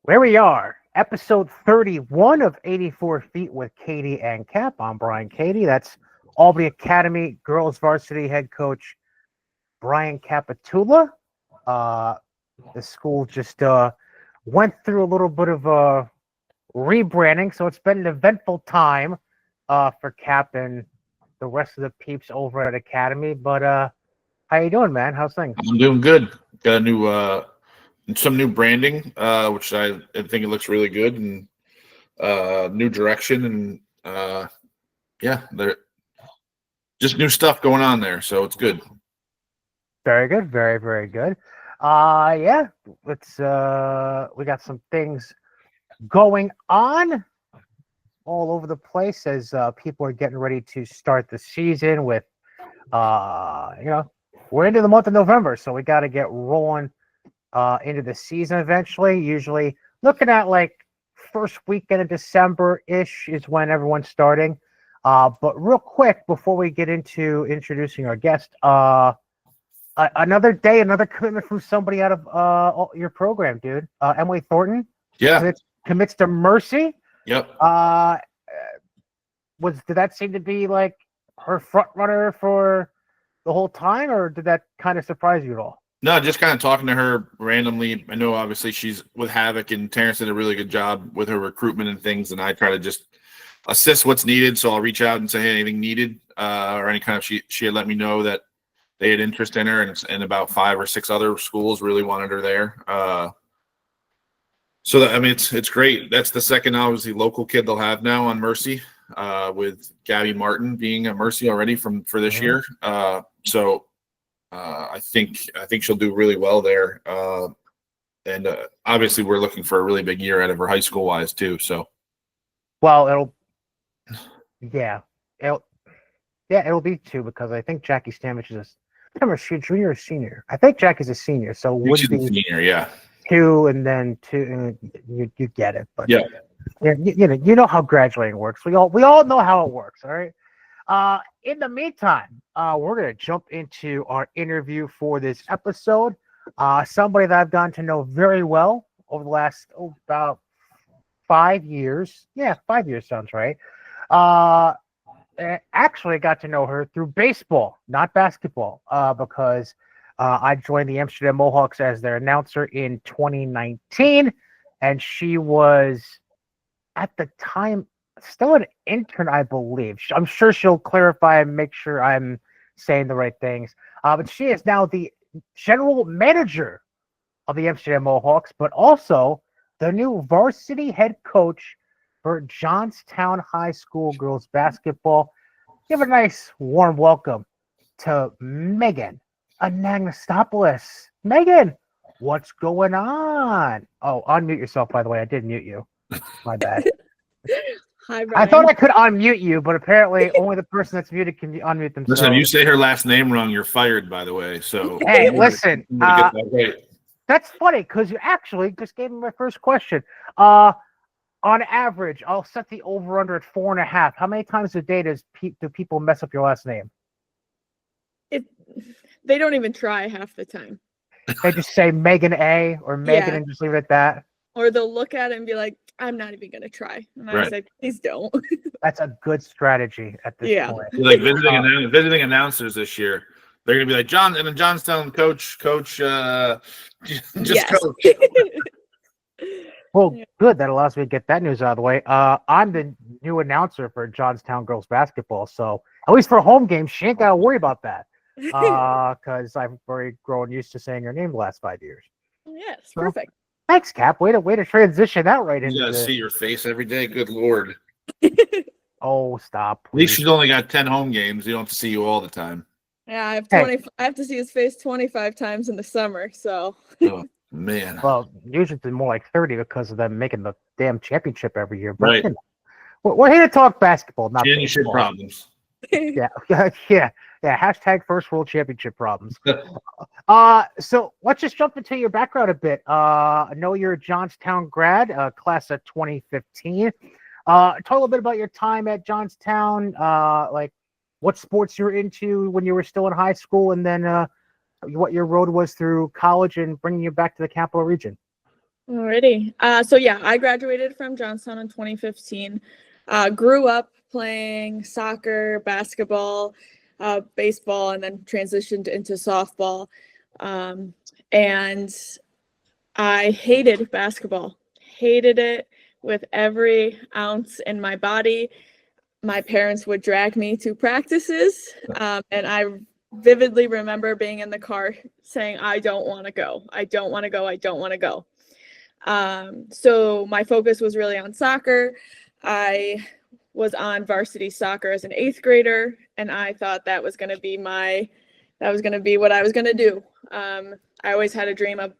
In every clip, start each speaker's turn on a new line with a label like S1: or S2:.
S1: Here we are, episode 31 of 84 Feet with Cady and Cap. I'm Brian Cady. That's Albany Academy girls varsity head coach Brian Capitula. The school just went through a little bit of rebranding, so it's been an eventful time for Cap and the rest of the peeps over at Academy. But how you doing, man? How's things?
S2: I'm doing good. Got a new some new branding, which I think it looks really good, and new direction, and yeah, there just new stuff going on there, so it's good.
S1: Very good, very, very good. Yeah, let's we got some things going on all over the place as people are getting ready to start the season with we're into the month of November, so we got to get rolling into the season eventually. Usually looking at like first weekend of December-ish is when everyone's starting. But real quick, before we get into introducing our guest, another day, another commitment from somebody out of your program, dude. Emily Thornton.
S2: Yeah.
S1: Commits to Mercy.
S2: Yep.
S1: Did that seem to be like her front runner for the whole time, or did that kind of surprise you at all?
S2: No, just kind of talking to her randomly. I know obviously she's with Havoc, and Terrence did a really good job with her recruitment and things, and I try to just assist what's needed. So I'll reach out and say, hey, anything needed, or any kind of she had let me know that they had interest in her, and about 5 or 6 other schools really wanted her there. So that, I mean, it's great. That's the second obviously local kid they'll have now on Mercy, with Gabby Martin being at Mercy already for this year. So I think she'll do really well there. And obviously we're looking for a really big year out of her high school wise too. So,
S1: well, it'll be 2 because I think Jackie Stamich is a junior or senior. I think Jackie's a senior, so
S2: she's a senior, yeah.
S1: 2 and then 2. You get it, but
S2: yeah,
S1: you know how graduating works. We all know how it works. All right. In the meantime, we're gonna jump into our interview for this episode. Somebody that I've gotten to know very well over the last about 5 years. Yeah, 5 years sounds right. Actually got to know her through baseball, not basketball, because I joined the Amsterdam Mohawks as their announcer in 2019, and she was at the time still an intern, I believe. I'm sure she'll clarify and make sure I'm saying the right things. But she is now the general manager of the Amsterdam Mohawks, but also the new varsity head coach for Johnstown High School girls basketball. Give a nice warm welcome to Megan Anagnostopulos. Megan, what's going on? Oh, unmute yourself, by the way. I did mute you. My bad.
S3: Hi, Brian.
S1: I thought I could unmute you, but apparently only the person that's muted can unmute themselves.
S2: Listen, if you say her last name wrong, you're fired, by the way. So
S1: hey, listen,
S2: right.
S1: That's funny because you actually just gave me my first question. On average, I'll set the over/under at 4.5. How many times a day do people mess up your last name?
S3: They don't even try half the time.
S1: They just say Megan A or Megan and just leave it at that.
S3: Or they'll look at it and be like, I'm not even going to try. And I was like, please don't.
S1: That's a good strategy at this point.
S2: You're like visiting announcers this year. They're going to be like, John, and a Johnstown coach, coach.
S1: Well, good. That allows me to get that news out of the way. I'm the new announcer for Johnstown girls basketball. So at least for home games, she ain't got to worry about that. Because I've already grown used to saying her name the last 5 years.
S3: Yes, perfect.
S1: Thanks, Cap. Way to transition that right into.
S2: You gotta see your face every day. Good Lord.
S1: Oh, stop!
S2: Please. At least she's only got 10 home games. You don't have to see you all the time.
S3: Yeah, I have 20. I have to see his face 25 times in the summer. So.
S2: Oh man.
S1: Well, usually it's more like 30 because of them making the damn championship every year. But
S2: right.
S1: We're here to talk basketball, not
S2: championship problems.
S1: Yeah. Hashtag first world championship problems. So let's just jump into your background a bit. I know you're a Johnstown grad, class of 2015. Talk a little bit about your time at Johnstown, like what sports you were into when you were still in high school, and then what your road was through college and bringing you back to the Capital Region.
S3: Alrighty. So yeah, I graduated from Johnstown in 2015. Grew up playing soccer, basketball, baseball, and then transitioned into softball. And I hated basketball. Hated it with every ounce in my body. My parents would drag me to practices, and I vividly remember being in the car saying, I don't want to go. I don't want to go. I don't want to go. So my focus was really on soccer. I was on varsity soccer as an 8th grader, and I thought that was going to be what I was going to do. I always had a dream of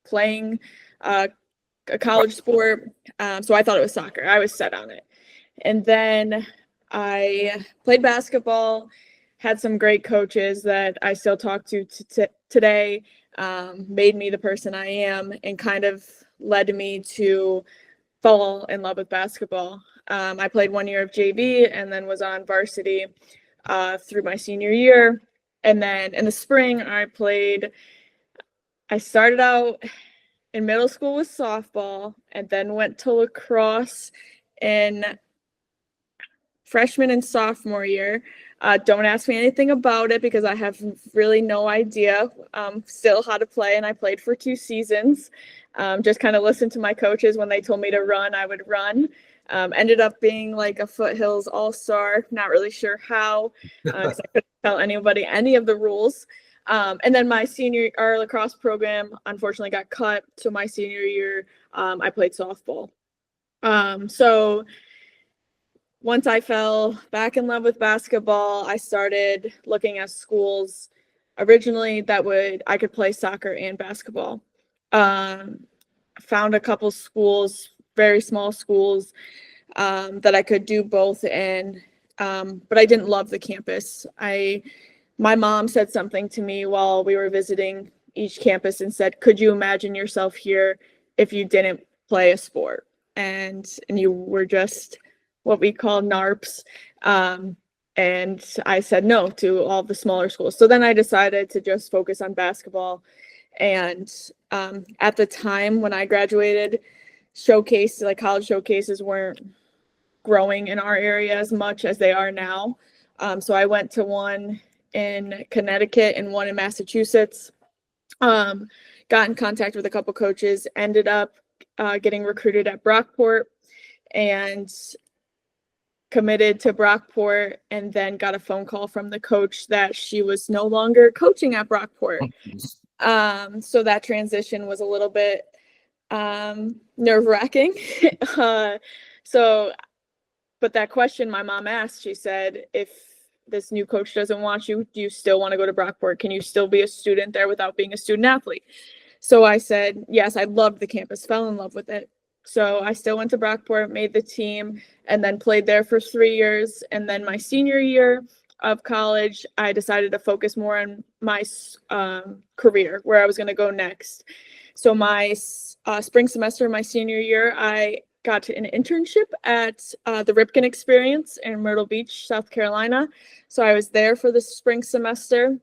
S3: playing a college sport. So I thought it was soccer. I was set on it. And then I played basketball, had some great coaches that I still talk to today, made me the person I am, and kind of led me to fall in love with basketball. I played 1 year of JV and then was on varsity through my senior year. And then in the spring, I started out in middle school with softball and then went to lacrosse in freshman and sophomore year. Don't ask me anything about it because I have really no idea still how to play, and I played for 2 seasons. Just kind of listened to my coaches. When they told me to run, I would run. Ended up being like a Foothills all-star. Not really sure how, because I couldn't tell anybody any of the rules. And then our lacrosse program unfortunately got cut. So my senior year, I played softball. So once I fell back in love with basketball, I started looking at schools originally I could play soccer and basketball. Found a couple schools, very small schools, that I could do both in, but I didn't love the campus. My mom said something to me while we were visiting each campus and said, could you imagine yourself here if you didn't play a sport and you were just what we call NARPs? And I said no to all the smaller schools. So then I decided to just focus on basketball. And at the time when I graduated, college showcases weren't growing in our area as much as they are now. So I went to one in Connecticut and one in Massachusetts. Got in contact with a couple coaches, ended up getting recruited at Brockport and committed to Brockport, and then got a phone call from the coach that she was no longer coaching at Brockport. So that transition was a little bit nerve-wracking. But that question my mom asked, she said, if this new coach doesn't want you, do you still want to go to Brockport? Can you still be a student there without being a student athlete? So I said, yes, I loved the campus, fell in love with it. So I still went to Brockport, made the team, and then played there for 3 years. And then my senior year of college, I decided to focus more on my career, where I was going to go next. So my spring semester of my senior year, I got an internship at the Ripken Experience in Myrtle Beach, South Carolina. So I was there for the spring semester,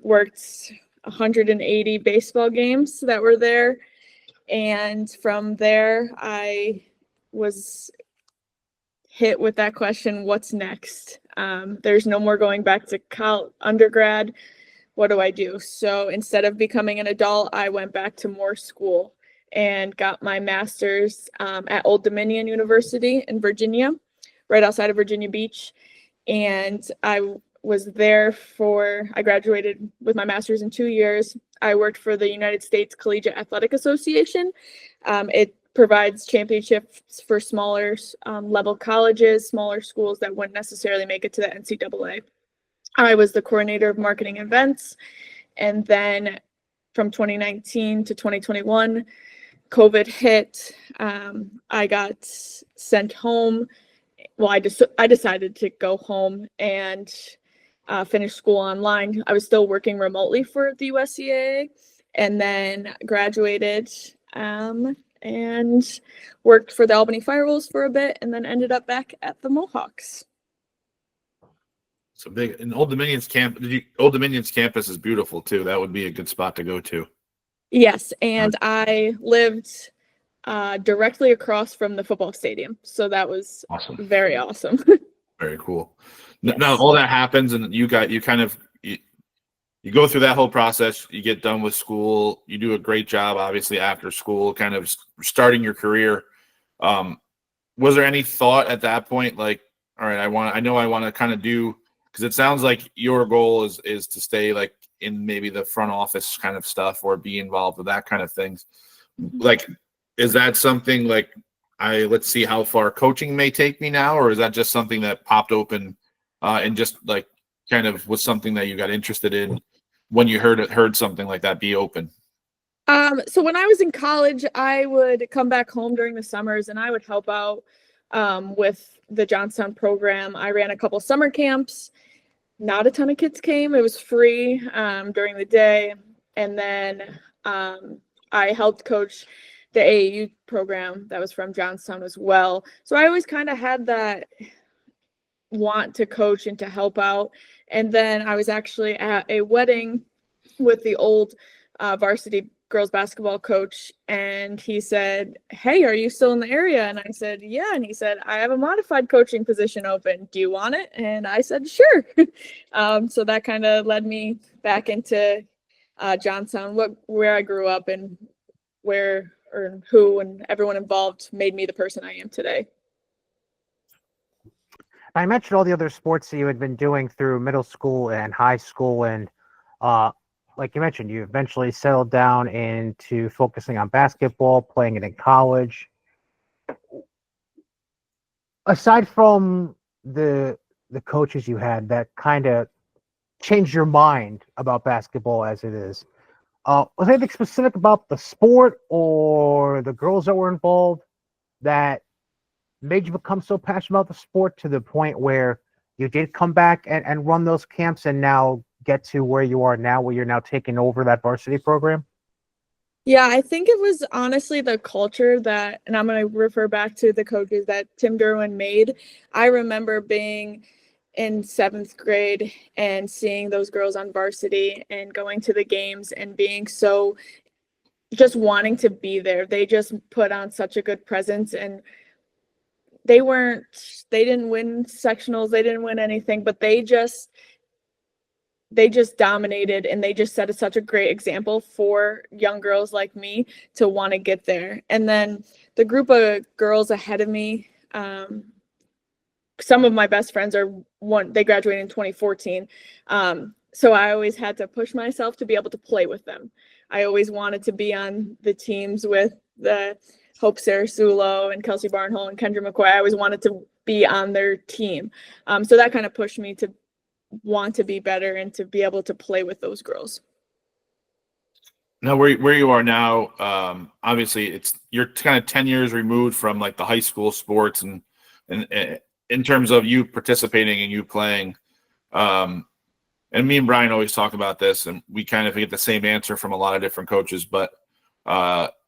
S3: worked 180 baseball games that were there. And from there, I was hit with that question, what's next? There's no more going back to undergrad. What do I do? So instead of becoming an adult, I went back to more school and got my master's at Old Dominion University in Virginia, right outside of Virginia Beach. And I was there I graduated with my master's in 2 years. I worked for the United States Collegiate Athletic Association. It provides championships for smaller level colleges, smaller schools that wouldn't necessarily make it to the NCAA. I was the coordinator of marketing events. And then from 2019 to 2021, COVID hit. I got sent home. Well, I decided to go home and finish school online. I was still working remotely for the USCAA, and then graduated and worked for the Albany Firewolves for a bit, and then ended up back at the Mohawks.
S2: So big. And Old Dominion's campus is beautiful too. That would be a good spot to go to.
S3: Yes, and I lived directly across from the football stadium, so that was
S2: Awesome.
S3: very awesome.
S2: Very cool.
S3: Yes.
S2: Now all that happens, and you go through that whole process. You get done with school. You do a great job, obviously, after school, kind of starting your career. Was there any thought at that point, like, all right, I know I want to kind of do, because it sounds like your goal is to stay like in maybe the front office kind of stuff or be involved with that kind of things. Like, is that something like, let's see how far coaching may take me now, or is that just something that popped open and just like kind of was something that you got interested in when you heard something like that be open?
S3: So when I was in college, I would come back home during the summers and I would help out with the Johnstown program. I ran a couple summer camps. Not a ton of kids came. It was free during the day. And then I helped coach the AAU program that was from Johnstown as well. So I always kind of had that want to coach and to help out. And then I was actually at a wedding with the old varsity girls basketball coach, and he said, "Hey, are you still in the area?" And I said, "Yeah." And he said, "I have a modified coaching position open. Do you want it?" And I said, "Sure." So that kind of led me back into Johnstown, where I grew up, and where or who and everyone involved made me the person I am today.
S1: I mentioned all the other sports that you had been doing through middle school and high school, and like you mentioned, you eventually settled down into focusing on basketball, playing it in college. Aside from the coaches you had that kind of changed your mind about basketball as it is, was there anything specific about the sport or the girls that were involved that made you become so passionate about the sport to the point where you did come back and run those camps and now get to where you are now, where you're now taking over that varsity program?
S3: Yeah, I think it was honestly the culture that, and I'm going to refer back to the coaches that Tim Derwin made. I remember being in 7th grade and seeing those girls on varsity and going to the games and being so just wanting to be there. They just put on such a good presence, and they didn't win sectionals, they didn't win anything, but they just dominated, and they just set such a great example for young girls like me to want to get there. And then the group of girls ahead of me, some of my best friends they graduated in 2014. So I always had to push myself to be able to play with them. I always wanted to be on the teams with the Hope Sarasulo and Kelsey Barnhole and Kendra McCoy. I always wanted to be on their team. So that kind of pushed me to want to be better and to be able to play with those girls.
S2: Now, where you are now, obviously you're kind of 10 years removed from like the high school sports and in terms of you participating and you playing. And me and Brian always talk about this, and we kind of get the same answer from a lot of different coaches, but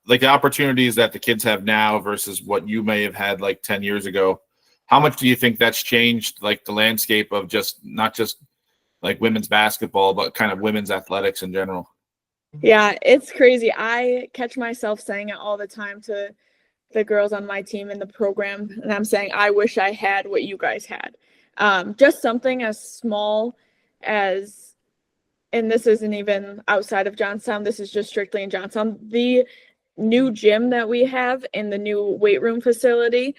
S2: like the opportunities that the kids have now versus what you may have had like 10 years ago, how much do you think that's changed, like the landscape of not just like women's basketball, but kind of women's athletics in general?
S3: Yeah, it's crazy. I catch myself saying it all the time to the girls on my team in the program, and I'm saying, I wish I had what you guys had. Just something as small as, and this isn't even outside of Johnstown, this is just strictly in Johnstown, the new gym that we have in the new weight room facility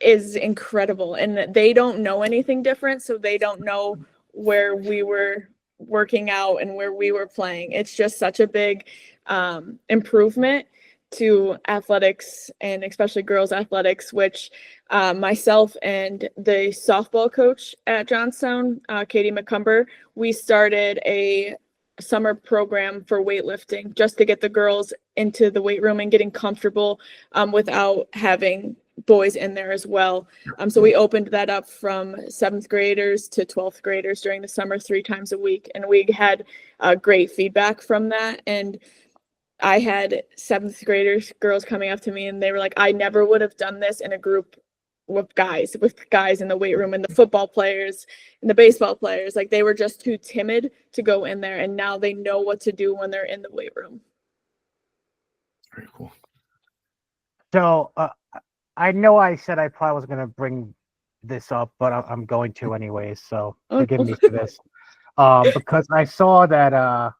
S3: is incredible, and they don't know anything different, so they don't know where we were working out and where we were playing. It's just such a big improvement to athletics, and especially girls athletics, which myself and the softball coach at Johnstown, Cady McCumber, we started a summer program for weightlifting just to get the girls into the weight room and getting comfortable without having boys in there as well. So we opened that up from 7th graders to 12th graders during the summer 3 times a week. And we had great feedback from that. And I had 7th graders, girls coming up to me, and they were like, I never would have done this in a group with guys in the weight room, and the football players and the baseball players. Like, they were just too timid to go in there. And now they know what to do when they're in the weight room.
S2: Very cool.
S1: So I know I said I probably wasn't going to bring this up, but I'm going to anyways. So
S3: Oh,
S1: forgive me for this. Because I saw that.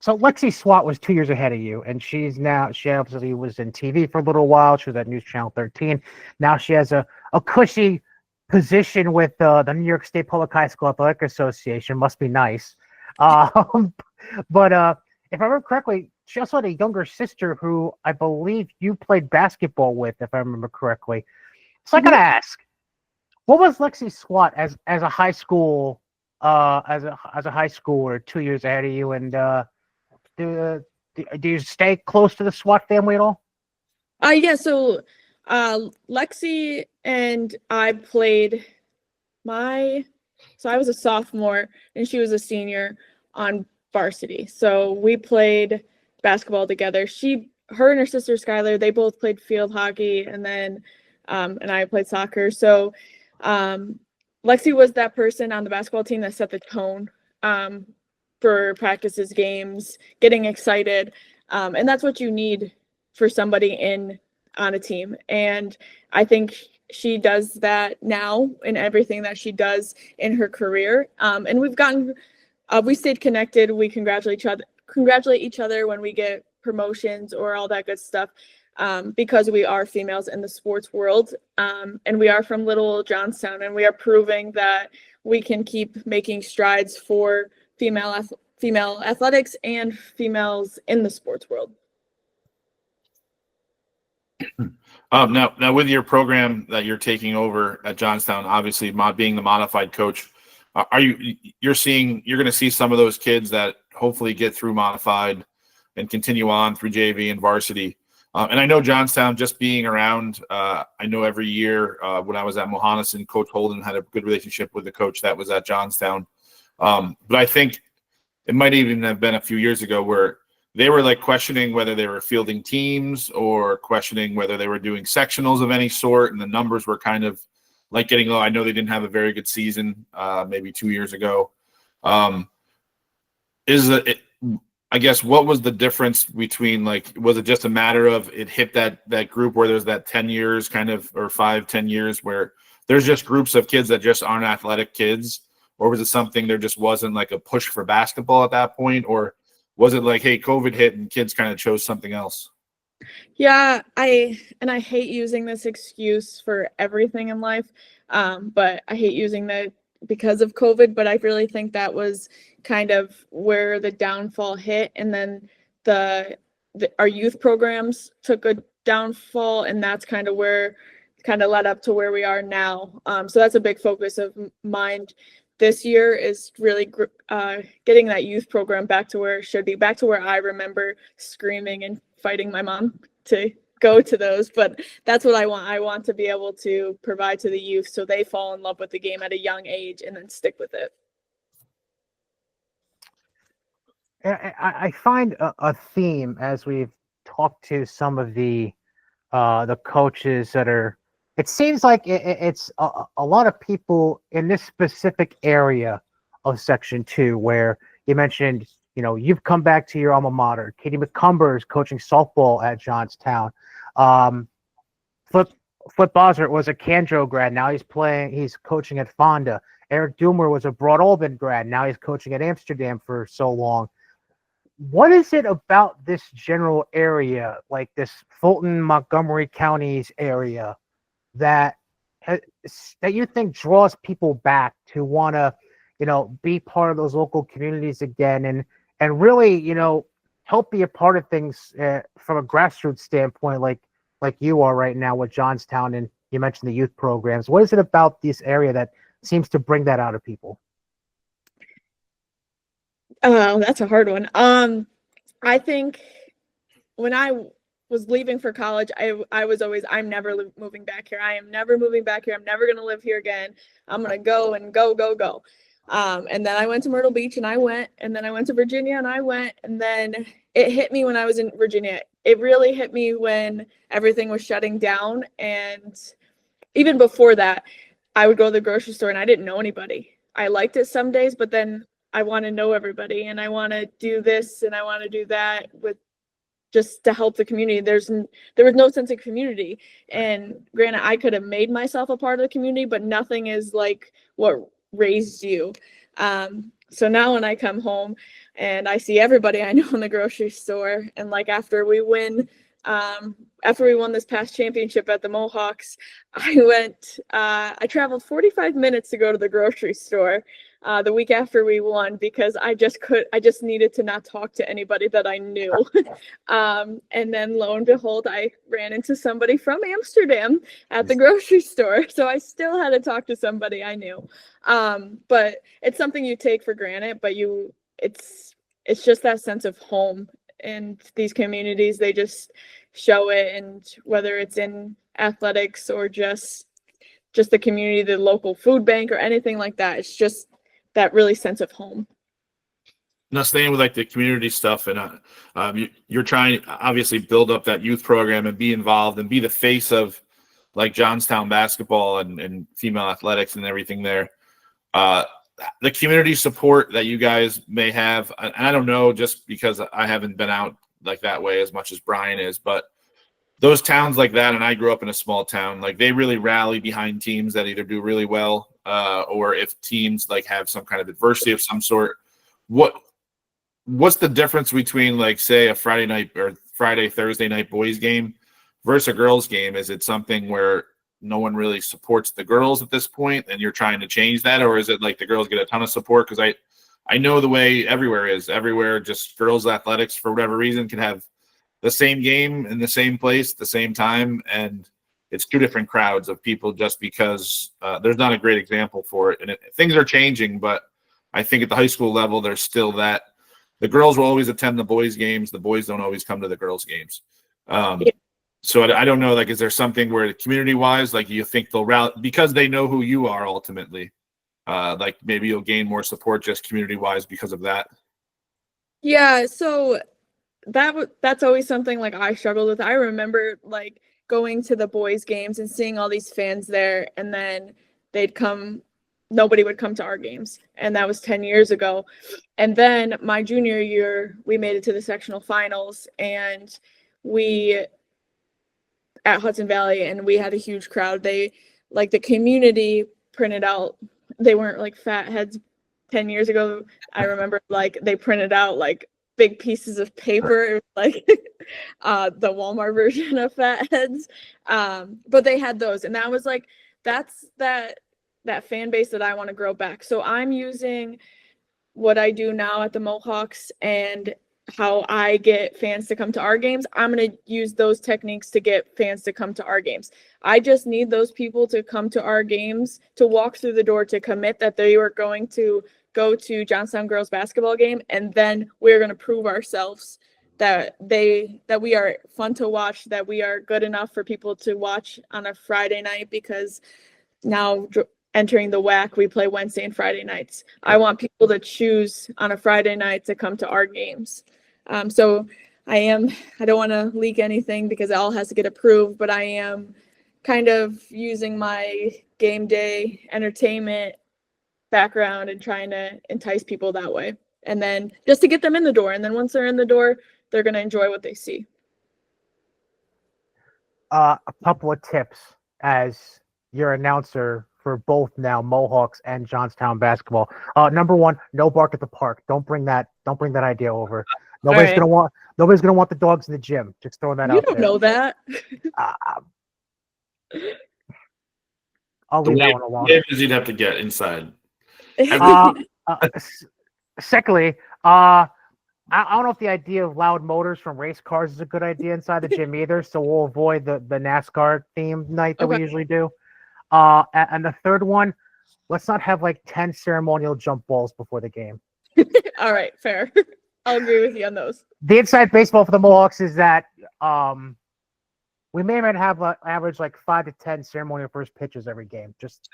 S1: So Lexi Swat was 2 years ahead of you, and she obviously was in TV for a little while. She was at News Channel 13. Now she has a cushy position with the New York State Public High School Athletic Association. Must be nice. But if I remember correctly, she also had a younger sister who I believe you played basketball with, if I remember correctly. So I gotta ask, what was Lexi Swat as a high school as a high schooler 2 years ahead of you, and do you stay close to the SWAT family at all?
S3: Yeah, so Lexi and I played so I was a sophomore and she was a senior on varsity. So we played basketball together. Her and her sister Skylar, they both played field hockey, and then and I played soccer. So Lexi was that person on the basketball team that set the tone for practices, games, getting excited. And that's what you need for somebody on a team. And I think she does that now in everything that she does in her career. And we stayed connected. We congratulate each other when we get promotions or all that good stuff, because we are females in the sports world. And we are from little Johnstown, and we are proving that we can keep making strides for female athletics and females in the sports world.
S2: Now with your program that you're taking over at Johnstown, obviously being the modified coach, you're going to see some of those kids that hopefully get through modified and continue on through JV and varsity. And I know Johnstown, just being around, I know every year when I was at Mohannes, Coach Holden had a good relationship with the coach that was at Johnstown. But I think it might even have been a few years ago where they were like questioning whether they were fielding teams or questioning whether they were doing sectionals of any sort. And the numbers were kind of like getting low. I know they didn't have a very good season maybe 2 years ago. I guess what was the difference between, like, was it just a matter of it hit that group where there's that 10 years kind of, or 5-10 years where there's just groups of kids that just aren't athletic kids? Or was it something there just wasn't like a push for basketball at that point? Or was it like, hey, COVID hit and kids kind of chose something else?
S3: Yeah, I hate using this excuse for everything in life, but I hate using that because of COVID. But I really think that was kind of where the downfall hit, and then our youth programs took a downfall, and that's kind of where kind of led up to where we are now. So that's a big focus of mine this year, is really getting that youth program back to where it should be, back to where I remember screaming and fighting my mom to go to those. But that's what I want. I want to be able to provide to the youth so they fall in love with the game at a young age and then stick with it.
S1: I find a theme as we've talked to some of the coaches that are. It seems like it's a lot of people in this specific area of Section 2, where you mentioned, you've come back to your alma mater. Cady McCumber is coaching softball at Johnstown. Flip Bosworth was a Candro grad. Now he's coaching at Fonda. Eric Doomer was a Broad Albin grad. Now he's coaching at Amsterdam for so long. What is it about this general area, like this Fulton, Montgomery counties area, that you think draws people back to want to, be part of those local communities again, and really, help be a part of things from a grassroots standpoint, like you are right now with Johnstown, and you mentioned the youth programs. What is it about this area that seems to bring that out of people?
S3: Oh, that's a hard one. I think when I was leaving for college, I was always, I'm never moving back here. I am never moving back here. I'm never going to live here again. I'm going to go and go. And then I went to Myrtle Beach, and then I went to Virginia, and I went, and then it hit me when I was in Virginia. It really hit me when everything was shutting down. And even before that, I would go to the grocery store and I didn't know anybody. I liked it some days, but then I want to know everybody, and I want to do this and I want to do that with just to help the community. There was no sense of community. And granted, I could have made myself a part of the community, but nothing is like what raised you. So now when I come home and I see everybody I know in the grocery store, and like after we won this past championship at the Mohawks, I traveled 45 minutes to go to the grocery store the week after we won, because I just needed to not talk to anybody that I knew. And then lo and behold, I ran into somebody from Amsterdam at the grocery store. So I still had to talk to somebody I knew. But it's something you take for granted, but it's just that sense of home. And these communities, they just show it. And whether it's in athletics or just the community, the local food bank or anything like that, it's just that really sense of home.
S2: Now, staying with like the community stuff, and you're trying to obviously build up that youth program and be involved and be the face of like Johnstown basketball and female athletics and everything there. The community support that you guys may have, and I don't know, just because I haven't been out like that way as much as Brian is, but those towns like that, and I grew up in a small town, like they really rally behind teams that either do really well, or if teams like have some kind of adversity of some sort. What's the difference between like, say, a Friday night or Thursday night boys game versus a girls game? Is it something where no one really supports the girls at this point and you're trying to change that? Or is it like the girls get a ton of support? Because I know the way everywhere, just girls athletics for whatever reason can have the same game in the same place, the same time. And it's two different crowds of people just because there's not a great example for it. And things are changing, but I think at the high school level, there's still that. The girls will always attend the boys' games. The boys don't always come to the girls' games. So I don't know, like, is there something where community-wise, like, you think they'll rally because they know who you are ultimately? Like, maybe you'll gain more support just community-wise because of that?
S3: Yeah, so that's always something like I struggled with. I remember like going to the boys' games and seeing all these fans there, and then nobody would come to our games. And that was 10 years ago. And then my junior year, we made it to the sectional finals, and at Hudson Valley, and we had a huge crowd. The community printed out, they weren't like fat heads 10 years ago. I remember like they printed out like big pieces of paper, like the Walmart version of fat heads. But they had those, and that was like, that's that fan base that I want to grow back. So I'm using what I do now at the Mohawks and how I get fans to come to our games. I'm going to use those techniques to get fans to come to our games. I just need those people to come to our games, to walk through the door, to commit that they were going to go to Johnstown girls basketball game, and then we're going to prove ourselves that we are fun to watch, that we are good enough for people to watch on a Friday night, because now entering the WAC, we play Wednesday and Friday nights. I want people to choose on a Friday night to come to our games. So I don't want to leak anything because it all has to get approved, but I am kind of using my game day entertainment background and trying to entice people that way. And then just to get them in the door. And then once they're in the door, they're going to enjoy what they see.
S1: A couple of tips as your announcer for both now Mohawks and Johnstown basketball. Number one, no bark at the park. Don't bring that idea over. Nobody's gonna want the dogs in the gym. Just throwing that out there.
S3: You don't know that.
S1: I'll leave that one alone.
S2: You'd have to get inside.
S1: Secondly, I don't know if the idea of loud motors from race cars is a good idea inside the gym either. So we'll avoid the NASCAR themed night that we usually do. And the third one, let's not have like 10 ceremonial jump balls before the game.
S3: All right, fair. I'll agree with you on those.
S1: The inside baseball for the Mohawks is that we may have an average like 5 to 10 ceremonial first pitches every game. Just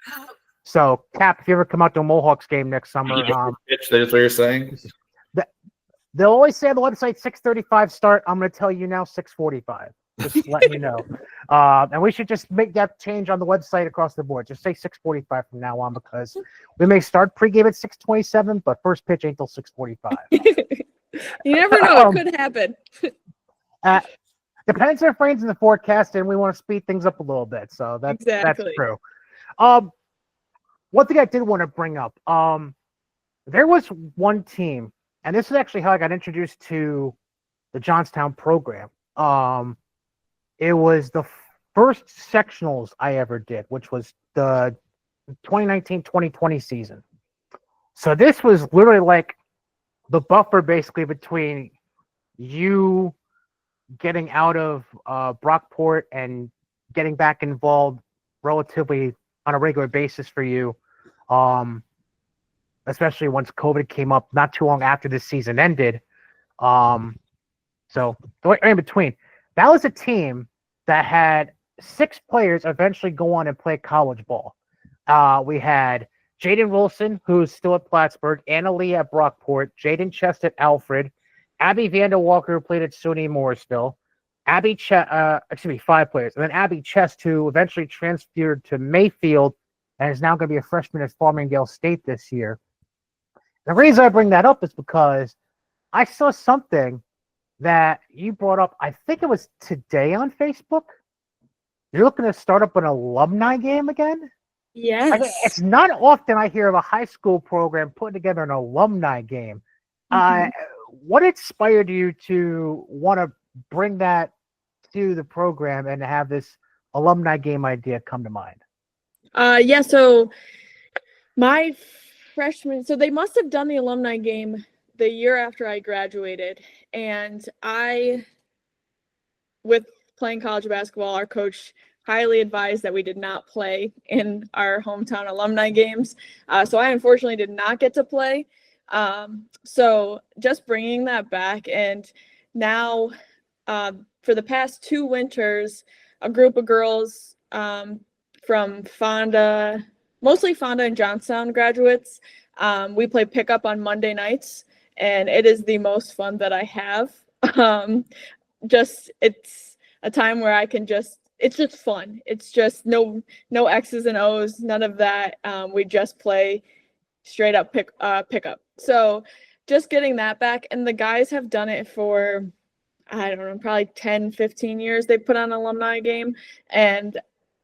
S1: so, Cap, if you ever come out to a Mohawks game next summer,
S2: pitch, that's what you're saying.
S1: They'll always say on the website 6:35 start. I'm going to tell you now 6:45. Just letting you know. And we should just make that change on the website across the board. Just say 6:45 from now on, because we may start pregame at 6:27, but first pitch ain't till 6:45.
S3: You never know. It could happen.
S1: Depends on frames in the forecast, and we want to speed things up a little bit. So that's
S3: Exactly.
S1: true. One thing I did want to bring up, there was one team, and this is actually how I got introduced to the Johnstown program. It was the first sectionals I ever did, which was the 2019-2020 season. So this was literally like the buffer basically between you getting out of Brockport and getting back involved relatively on a regular basis for you, especially once COVID came up not too long after this season ended. So in between, that was a team that had 6 players eventually go on and play college ball. We had Jaden Wilson, who's still at Plattsburgh, Anna Lee at Brockport, Jaden Chest at Alfred, Abby Vanderwalker, who played at SUNY Morrisville, 5 players, and then Abby Chest, who eventually transferred to Mayfield and is now going to be a freshman at Farmingdale State this year. The reason I bring that up is because I saw something that you brought up, I think it was today on Facebook. You're looking to start up an alumni game again?
S3: Yes.
S1: It's not often I hear of a high school program putting together an alumni game. What inspired you to want to bring that to the program and have this alumni game idea come to mind?
S3: Yeah, so my freshman, so they must have done the alumni game the year after I graduated. And with playing college basketball, our coach highly advised that we did not play in our hometown alumni games. So I unfortunately did not get to play. So just bringing that back, and now for the past 2 winters, a group of girls from Fonda, mostly Fonda and Johnstown graduates, we play pickup on Monday nights, and it is the most fun that I have. It's a time where I can it's just fun. It's just no X's and O's, none of that. We just play straight up pickup. So just getting that back, and the guys have done it for, I don't know, probably 10, 15 years. They put on an alumni game, and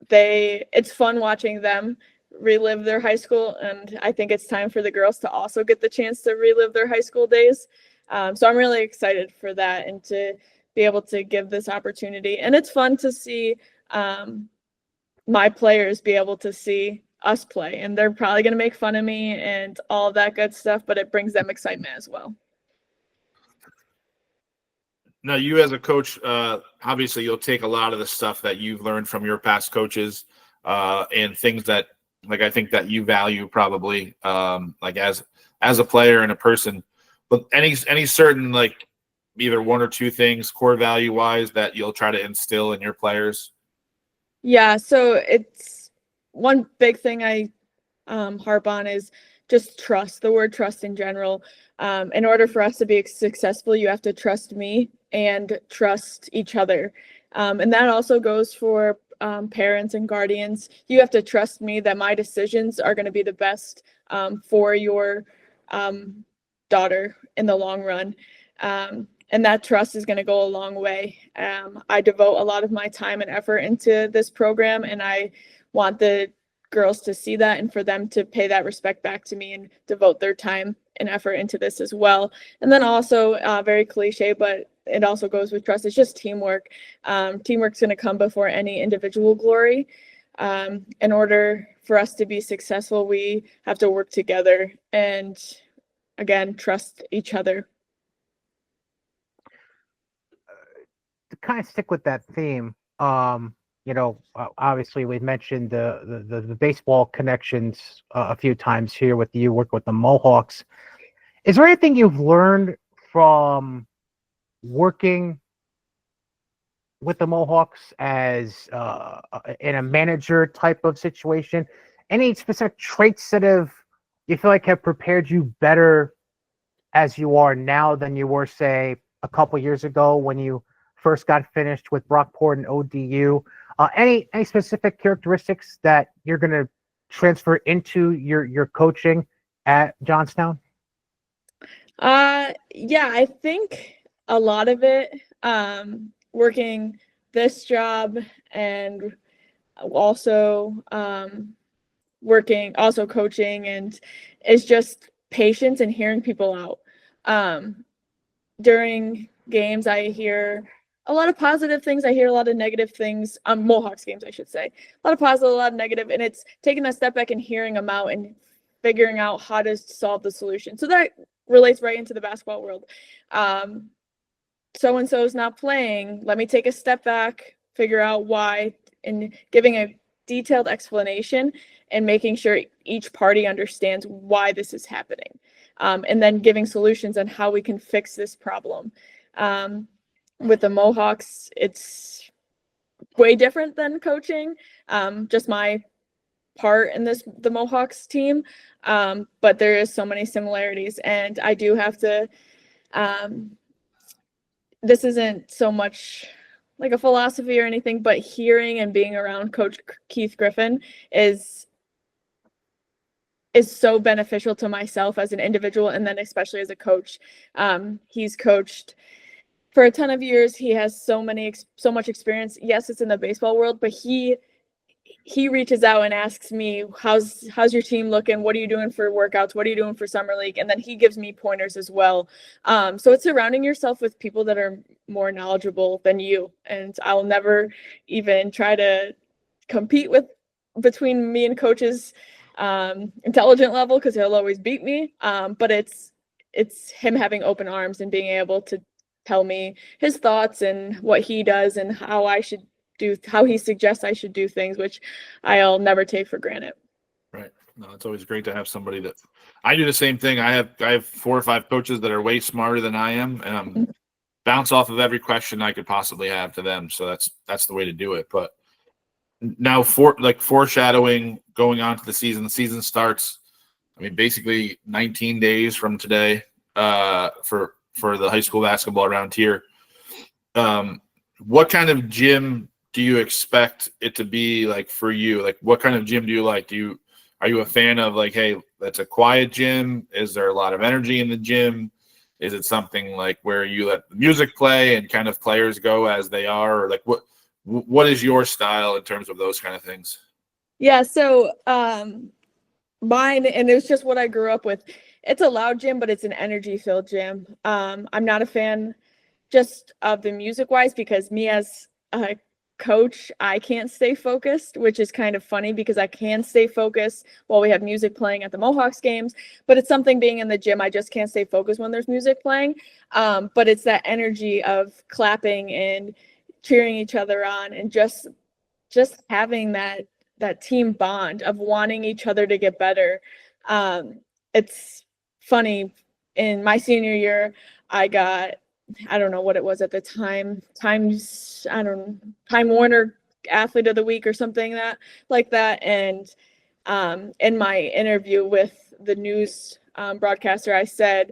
S3: it's fun watching them relive their high school. And I think it's time for the girls to also get the chance to relive their high school days. So I'm really excited for that and to be able to give this opportunity. And it's fun to see my players be able to see us play, and they're probably going to make fun of me and all of that good stuff, but it brings them excitement as well.
S2: Now, you as a coach, obviously you'll take a lot of the stuff that you've learned from your past coaches and things that, like, I think that you value probably, like as a player and a person. But any certain, like, either 1 or 2 things core value wise that you'll try to instill in your players?
S3: Yeah, so it's one big thing I harp on is just trust, the word trust in general. In order for us to be successful, you have to trust me and trust each other. And that also goes for parents and guardians. You have to trust me that my decisions are going to be the best for your daughter in the long run. And that trust is going to go a long way. I devote a lot of my time and effort into this program, and I want the girls to see that and for them to pay that respect back to me and devote their time and effort into this as well. And then also, very cliche, but it also goes with trust, it's just teamwork. Teamwork's going to come before any individual glory. In order for us to be successful, we have to work together and, again, trust each other.
S1: To kind of stick with that theme, obviously we've mentioned the baseball connections a few times here with you working with the Mohawks. Is there anything you've learned from working with the Mohawks as in a manager type of situation? Any specific traits that you feel like have prepared you better as you are now than you were, say, a couple years ago when you first got finished with Brockport and ODU? Any specific characteristics that you're going to transfer into your coaching at Johnstown?
S3: Yeah, I think a lot of it, working this job and also coaching, and is just patience and hearing people out. During games, I hear a lot of positive things. I hear a lot of negative things. Mohawks games, I should say. A lot of positive, a lot of negative, and it's taking a step back and hearing them out and figuring out how to solve the solution. So that relates right into the basketball world. So-and-so is not playing. Let me take a step back, figure out why, and giving a detailed explanation and making sure each party understands why this is happening. And then giving solutions on how we can fix this problem. With the Mohawks, it's way different than coaching, just my part in the Mohawks team. But there is so many similarities, and I do have to, this isn't so much like a philosophy or anything, but hearing and being around Coach Keith Griffin is so beneficial to myself as an individual, and then especially as a coach. He's coached for a ton of years. He has so much experience. Yes, it's in the baseball world, but he reaches out and asks me, how's your team looking? What are you doing for workouts? What are you doing for summer league? And then he gives me pointers as well. So it's surrounding yourself with people that are more knowledgeable than you. And I'll never even try to compete between me and coach's intelligent level, because he'll always beat me. But it's him having open arms and being able to tell me his thoughts and what he does and how he suggests I should do things, which I'll never take for granted.
S2: Right. No, it's always great to have somebody that I do the same thing. I have 4 or 5 coaches that are way smarter than I am, and I'm bounce off of every question I could possibly have to them. So that's the way to do it. But now foreshadowing going on to the season starts, I mean, basically 19 days from today, for the high school basketball around here. What kind of gym do you expect it to be like for you? Like, what kind of gym do you like? Are you a fan of like, hey, that's a quiet gym? Is there a lot of energy in the gym? Is it something like where you let the music play and kind of players go as they are? Or like what is your style in terms of those kind of things?
S3: Yeah, so mine, and it's just what I grew up with. It's a loud gym, but it's an energy-filled gym. I'm not a fan just of the music-wise, because me as a coach, I can't stay focused, which is kind of funny because I can stay focused while we have music playing at the Mohawks games. But it's something being in the gym, I just can't stay focused when there's music playing. But it's that energy of clapping and cheering each other on, and just having that team bond of wanting each other to get better. It's funny, in my senior year, I got, I don't know what it was at the time, Time Warner Athlete of the Week or something like that. And in my interview with the news broadcaster, I said,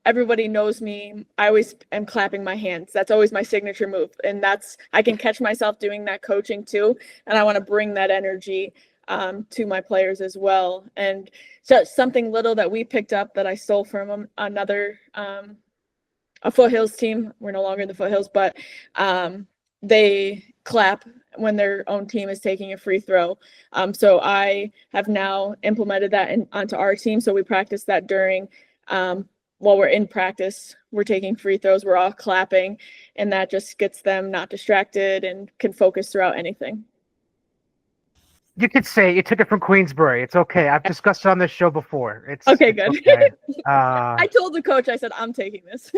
S3: everybody knows me. I always am clapping my hands. That's always my signature move. And I can catch myself doing that coaching too. And I want to bring that energy to my players as well. And so something little that we picked up that I stole from another, a Foothills team. We're no longer in the Foothills, but they clap when their own team is taking a free throw. So I have now implemented that onto our team. So we practice that during, while we're in practice, we're taking free throws, we're all clapping, and that just gets them not distracted and can focus throughout anything.
S1: You could say you took it from Queensbury. It's okay. I've discussed it on this show before. It's
S3: okay, good.
S1: Okay.
S3: I told the coach, I said, I'm taking this.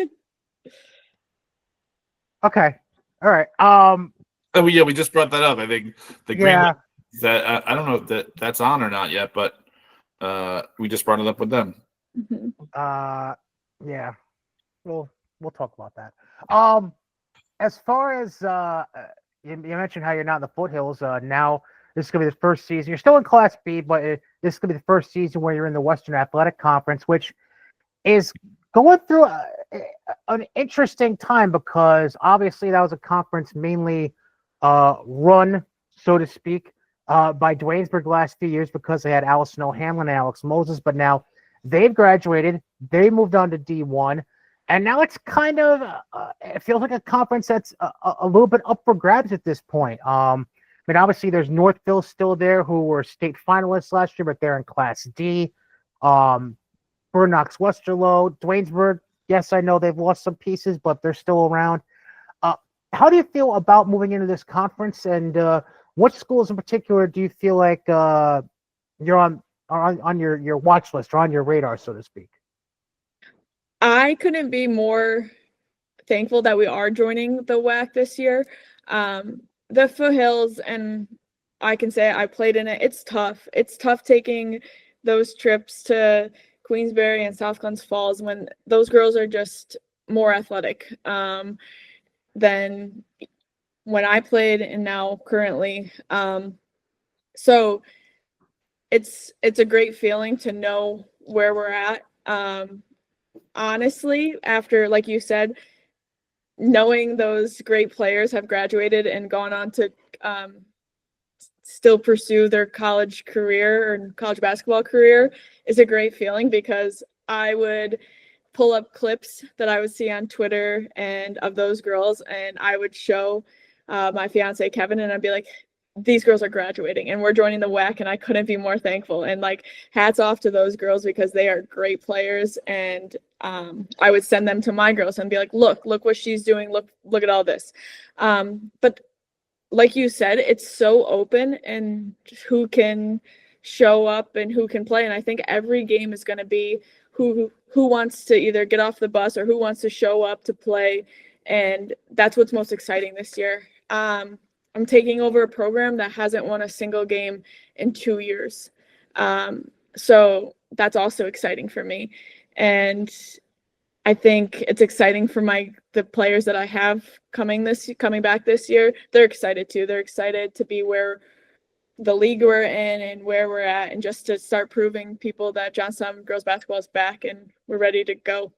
S1: Okay. All right.
S2: Oh yeah, we just brought that up. I think the green that I don't know if that's on or not yet, but we just brought it up with them.
S1: Mm-hmm. Yeah. We'll talk about that. As far as you mentioned how you're not in the Foothills, now this is gonna be the first season. You're still in Class B, but this is gonna be the first season where you're in the Western Athletic Conference, which is going through an interesting time, because obviously that was a conference mainly run, so to speak, by Dwaynesburg the last few years, because they had Allison O'Hanlon and Alex Moses, but now they've graduated, they moved on to D1, And now it's kind of it feels like a conference that's a little bit up for grabs at this point. I mean, obviously there's Northville still there, who were state finalists last year, but they're in Class D. Burnox, Westerlo, Dwaynesburg. Yes, I know they've lost some pieces, but they're still around. How do you feel about moving into this conference, and what schools in particular do you feel like you're on your watch list or on your radar, so to speak?
S3: I couldn't be more thankful that we are joining the WAC this year. The Foothills, and I can say I played in it. It's tough. It's tough taking those trips to Queensbury and South Glens Falls when those girls are just more athletic than when I played and now currently. So it's a great feeling to know where we're at. Honestly, after, like you said, knowing those great players have graduated and gone on to still pursue their college career or college basketball career is a great feeling, because I would pull up clips that I would see on Twitter and of those girls, and I would show my fiance Kevin, and I'd be like, these girls are graduating and we're joining the WAC, and I couldn't be more thankful. And like, hats off to those girls, because they are great players. And I would send them to my girls and be like, look what she's doing. Look at all this. But like you said, it's so open and who can show up and who can play. And I think every game is going to be who wants to either get off the bus or who wants to show up to play. And that's what's most exciting this year. I'm taking over a program that hasn't won a single game in 2 years. So that's also exciting for me. And I think it's exciting for the players that I have coming back this year. They're excited too. They're excited to be where the league we're in and where we're at, and just to start proving people that Johnstown girls basketball is back and we're ready to go.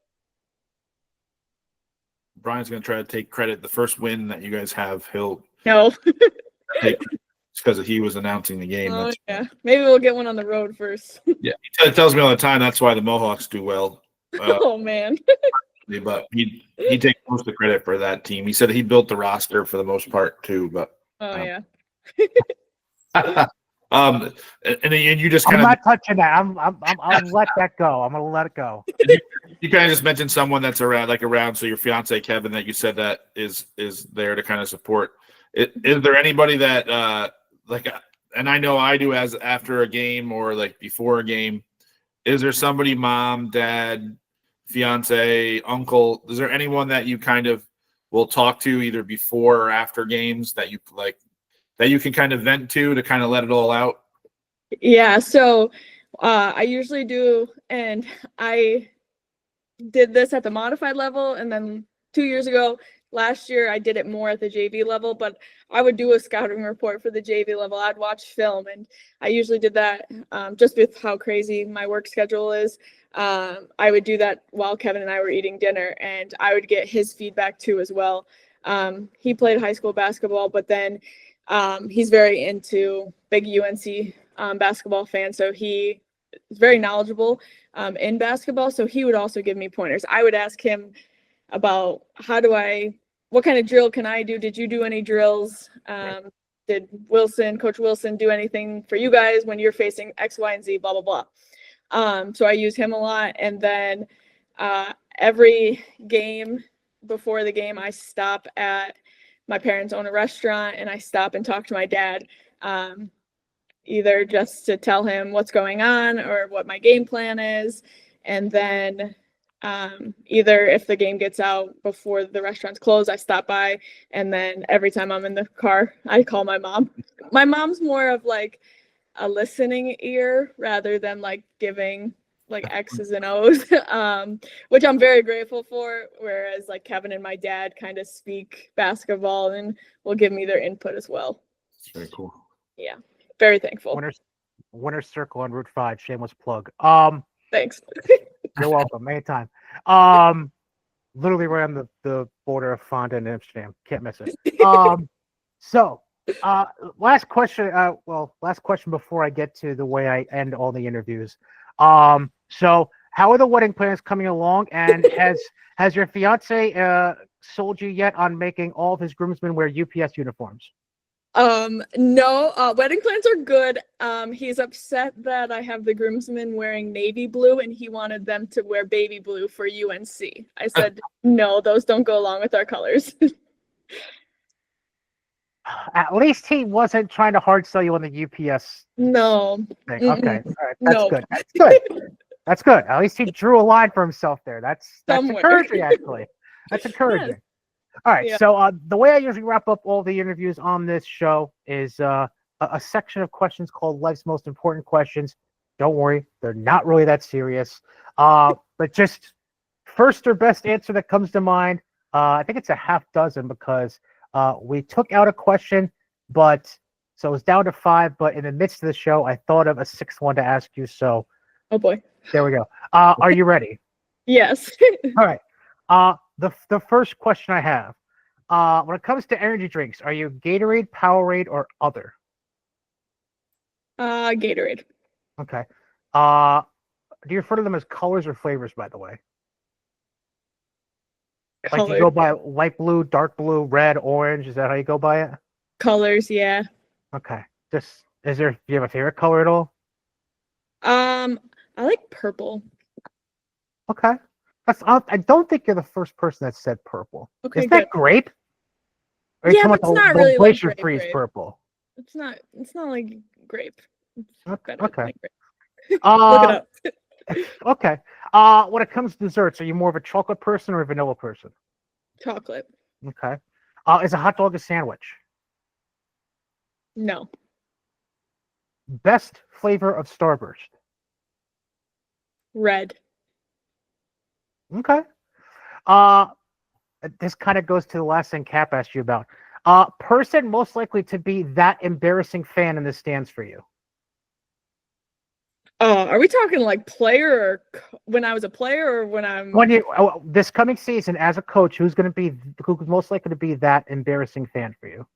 S2: Brian's going to try to take credit. The first win that you guys have, he'll
S3: No.
S2: take because he was announcing the game.
S3: Oh, yeah. Maybe we'll get one on the road first.
S2: Yeah, he tells me all the time that's why the Mohawks do well.
S3: Oh man.
S2: But he takes most of the credit for that team. He said he built the roster for the most part too. But
S3: yeah.
S2: and you just
S1: I'm
S2: kind of
S1: not touching that. I'll let that go. I'm gonna let it go.
S2: You kind of just mentioned someone that's around. So your fiance Kevin, that you said that is there to kind of support. Is there anybody that and I know I do, as after a game or like before a game, is there somebody, mom, dad, fiance, uncle, is there anyone that you kind of will talk to either before or after games that you like, that you can kind of vent to kind of let it all out?
S3: Yeah, so I usually do, and I did this at the modified level, and then 2 years ago, last year, I did it more at the JV level, but I would do a scouting report for the JV level. I'd watch film, and I usually did that just with how crazy my work schedule is. I would do that while Kevin and I were eating dinner, and I would get his feedback too as well. He played high school basketball, but then he's very into big UNC basketball fan, so he is very knowledgeable in basketball, so he would also give me pointers. I would ask him about what kind of drill can I do? Did you do any drills? Did Coach Wilson do anything for you guys when you're facing X, Y, and Z, blah, blah, blah. So I use him a lot. And then every game, before the game, I stop at my parents own a restaurant, and I stop and talk to my dad, either just to tell him what's going on or what my game plan is. And then either if the game gets out before the restaurants close, I stop by, and then every time I'm in the car, I call my mom. My mom's more of like a listening ear rather than like giving like X's and O's, which I'm very grateful for. Whereas like Kevin and my dad kind of speak basketball and will give me their input as well.
S2: That's very cool.
S3: Yeah, very thankful.
S1: Winner's Circle on Route 5, shameless plug.
S3: Thanks.
S1: You're welcome. Anytime. Literally right on the border of Fonda and Amsterdam. Can't miss it. So last question. Last question before I get to the way I end all the interviews. So how are the wedding plans coming along? And has your fiance sold you yet on making all of his groomsmen wear UPS uniforms?
S3: No, wedding plans are good. He's upset that I have the groomsmen wearing navy blue and he wanted them to wear baby blue for UNC. I said, no, those don't go along with our colors.
S1: At least he wasn't trying to hard sell you on the UPS
S3: No.
S1: thing.
S3: Mm-mm.
S1: Okay, all right, that's
S3: No.
S1: good. That's good. That's good. At least he drew a line for himself there. That's
S3: Somewhere.
S1: encouraging, actually. That's encouraging.
S3: Yes.
S1: All right,
S3: Yeah.
S1: so the way I usually wrap up all the interviews on this show is a section of questions called Life's Most Important Questions. Don't worry, they're not really that serious. But just first or best answer that comes to mind. I think it's a half dozen because we took out a question, but so it was down to 5. But in the midst of the show, I thought of a 6th one to ask you. So,
S3: Oh boy.
S1: there we go. Are you ready?
S3: Yes.
S1: All right. The first question I have, when it comes to energy drinks, are you Gatorade, Powerade, or other?
S3: Gatorade.
S1: Okay. Do you refer to them as colors or flavors, by the way? Like you
S3: Color.
S1: go by light blue, dark blue, red, orange. Is that how you go by it?
S3: Colors, yeah.
S1: Okay. Do you have a favorite color at all?
S3: I like purple.
S1: Okay. I don't think you're the first person that said purple.
S3: Okay,
S1: Is that
S3: good.
S1: grape? Or are you
S3: Yeah,
S1: talking
S3: but it's
S1: about
S3: not
S1: the
S3: really like
S1: Glacier
S3: grape,
S1: Freeze
S3: grape.
S1: purple?
S3: It's not like grape. It's
S1: Okay.
S3: better
S1: Okay.
S3: than grape. Look it up.
S1: Okay. When it comes to desserts, are you more of a chocolate person or a vanilla person?
S3: Chocolate.
S1: Okay. Is a hot dog a sandwich?
S3: No.
S1: Best flavor of Starburst?
S3: Red.
S1: Okay. This kind of goes to the last thing Cap asked you about. Person most likely to be that embarrassing fan in the stands for you?
S3: Are we talking like player or when I was a player or when I'm
S1: When you this coming season as a coach, who's most likely to be that embarrassing fan for you?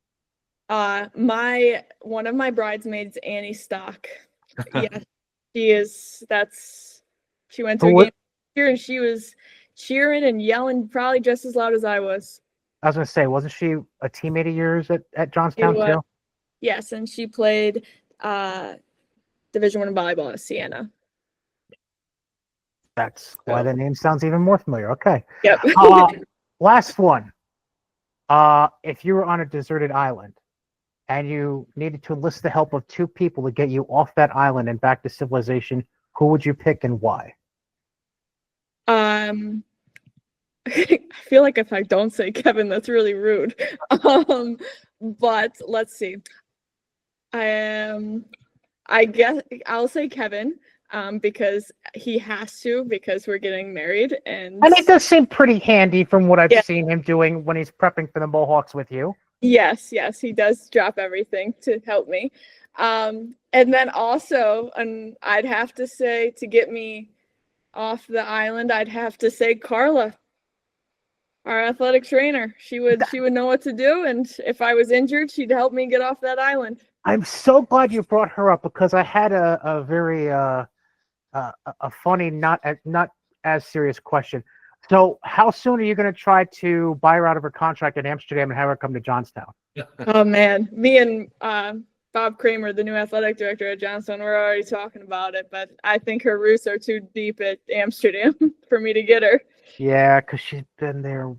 S3: one of my bridesmaids, Annie Stock. Yeah, she is. She went to a game here and she was cheering and yelling probably just as loud as I was.
S1: I was gonna say, wasn't she a teammate of yours at Johnstown too?
S3: Yes, and she played Division I volleyball at Siena.
S1: That's why the name sounds even more familiar. Okay.
S3: Yep.
S1: Last one. If you were on a deserted island and you needed to enlist the help of 2 people to get you off that island and back to civilization, who would you pick and why?
S3: I feel like if I don't say Kevin, that's really rude. But let's see. I guess I'll say Kevin, because he has to, because we're getting married, and
S1: it does seem pretty handy from what I've seen him doing when he's prepping for the Mohawks with you.
S3: Yes, he does drop everything to help me. And then also, and I'd have to say, to get me off the island, I'd have to say Carla, our athletic trainer. She would know what to do, and if I was injured, she'd help me get off that island.
S1: I'm so glad you brought her up because I had a very a funny, not as serious question. So, how soon are you going to try to buy her out of her contract in Amsterdam and have her come to Johnstown?
S3: Oh man, me and Bob Kramer, the new athletic director at Johnstown, we're already talking about it. But I think her roots are too deep at Amsterdam for me to get her.
S1: Yeah, because she's been there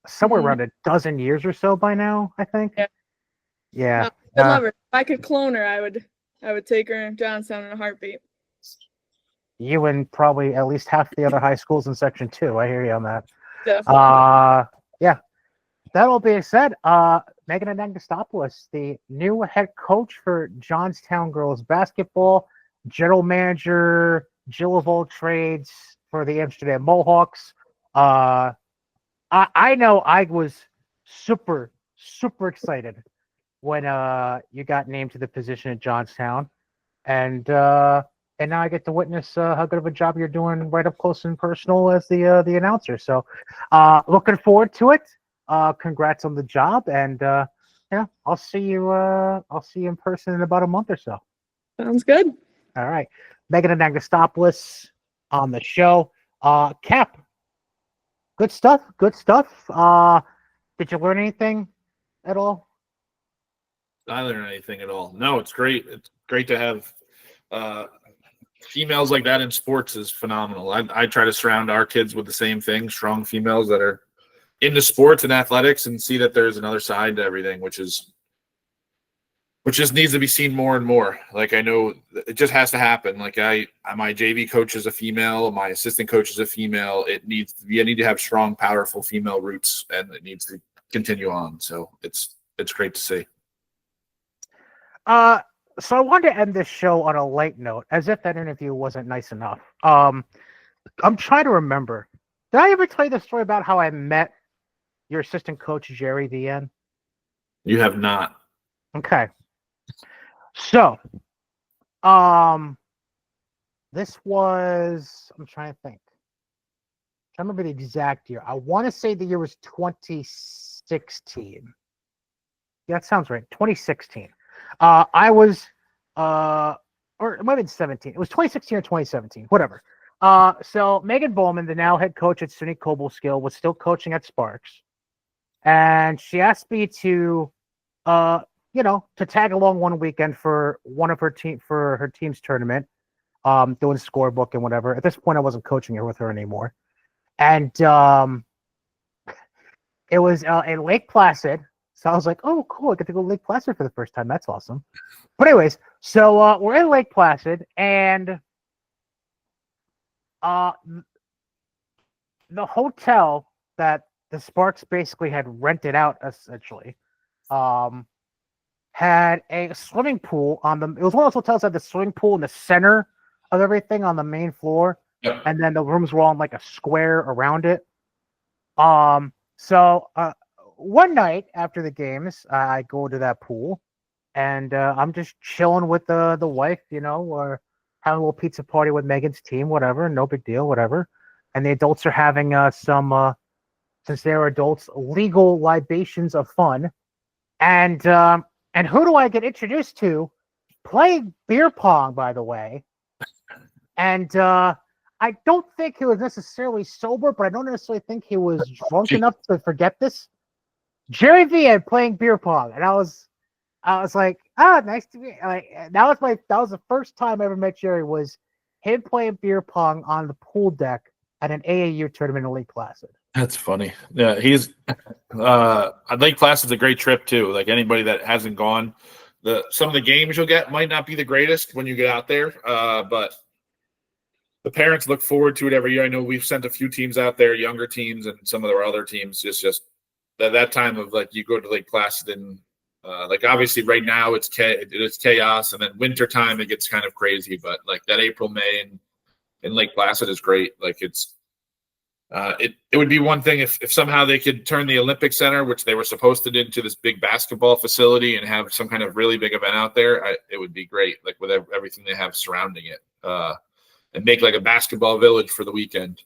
S1: somewhere around a dozen years or so by now, I think. Yeah.
S3: I love her. If I could clone her, I would take her to Johnstown in a heartbeat.
S1: You and probably at least half the other high schools in Section 2. I hear you on that.
S3: Definitely.
S1: Yeah. That all being said, Megan Anagnostopulos, the new head coach for Johnstown girls basketball, general manager, Jill of all trades for the Amsterdam Mohawks. I know I was super, super excited when you got named to the position at Johnstown, and now I get to witness how good of a job you're doing right up close and personal as the announcer. So, looking forward to it. Congrats on the job, and yeah, I'll see you in person in about a month or so.
S3: Sounds good.
S1: All right, Megan Anagnostopulos, on the show. Cap, good stuff. Good stuff. Did you learn anything at all?
S2: I learned anything at all. No, it's great. It's great to have females like that in sports is phenomenal. I try to surround our kids with the same thing, strong females that are into sports and athletics, and see that there's another side to everything, which just needs to be seen more and more. Like, I know it just has to happen. Like, my JV coach is a female, my assistant coach is a female. I need to have strong, powerful female roots, and it needs to continue on. So it's great to see.
S1: So I wanted to end this show on a light note, as if that interview wasn't nice enough. I'm trying to remember. Did I ever tell you the story about how I met your assistant coach, Jerry VN?
S2: You have not.
S1: Okay. So, this was, I'm trying to think. I remember the exact year. I want to say the year was 2016. Yeah, that sounds right. 2016. I was, or it might have been 17. It was 2016 or 2017, whatever. So Megan Bowman, the now head coach at SUNY Cobleskill, was still coaching at Sparks. And she asked me to, to tag along one weekend for one of her team's tournament, doing scorebook and whatever. At this point, I wasn't coaching her with her anymore. And it was in Lake Placid. So I was like, oh, cool. I get to go to Lake Placid for the first time. That's awesome. But anyways, so we're in Lake Placid, and the hotel that the Sparks basically had rented out, essentially, had a swimming pool on the. It was one of those hotels that had the swimming pool in the center of everything on the main floor,
S2: Yep.
S1: And then the rooms were all in like a square around it. So one night after the games, I go to that pool, and I'm just chilling with the wife, or having a little pizza party with Megan's team, whatever, no big deal, whatever. And the adults are having some, since they're adults, legal libations of fun. And who do I get introduced to? Playing beer pong, by the way. And I don't think he was necessarily sober, but I don't necessarily think he was drunk enough to forget this. Jerry V playing beer pong, and I was like, nice to meet. Like, that was the first time I ever met Jerry. Was him playing beer pong on the pool deck at an AAU tournament in Lake Placid.
S2: That's funny. Yeah, he's Lake Placid's a great trip too. Like, anybody that hasn't gone, some of the games you'll get might not be the greatest when you get out there, but the parents look forward to it every year. I know we've sent a few teams out there, younger teams, and some of our other teams. It's just that time of, like, you go to Lake Placid, and like, obviously right now it's chaos, and then winter time it gets kind of crazy. But like that April, May in Lake Placid is great. Like, it would be one thing if somehow they could turn the Olympic Center, which they were supposed to do, into this big basketball facility and have some kind of really big event out there. It would be great, like with everything they have surrounding it, and make like a basketball village for the weekend.